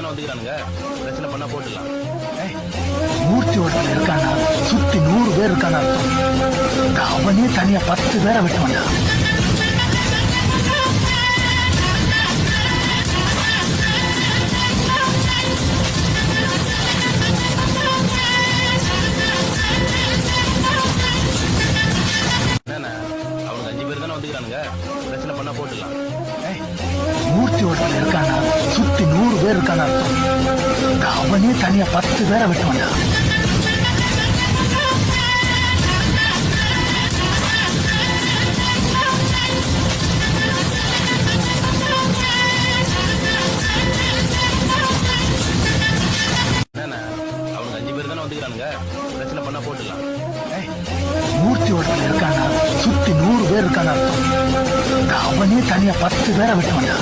தானே வந்துக்கிறானுங்க, பிரச்சனை பண்ணா போட்டுடலாம். மூர்த்தி ஒருத்தன் இருக்கானா சுத்தி 100 பேர் இருக்கானா அவனே தனியா 10 பேரை விட்டுவானா. அவனுக்கு 5 பேர் தானே வந்துக்கிறானுங்க, பிரச்சனை பண்ணா போட்டுடலாம். மூர்த்தி ஒருத்தன் இருக்கானா சுத்தி 100 பேர் இருக்கானா அவனே தனியா 10 பேரை விட்டுவானா. அவனுக்கு 5 பேர் தானே வந்துக்கிறானுங்க, பிரச்சனை பண்ணா போட்டுடலாம். மூர்த்தி ஒருத்தன் இருக்கானா சுத்தி 100 பேர் இருக்கானா அவனே தனியா 10 பேரை விட்டுவானா.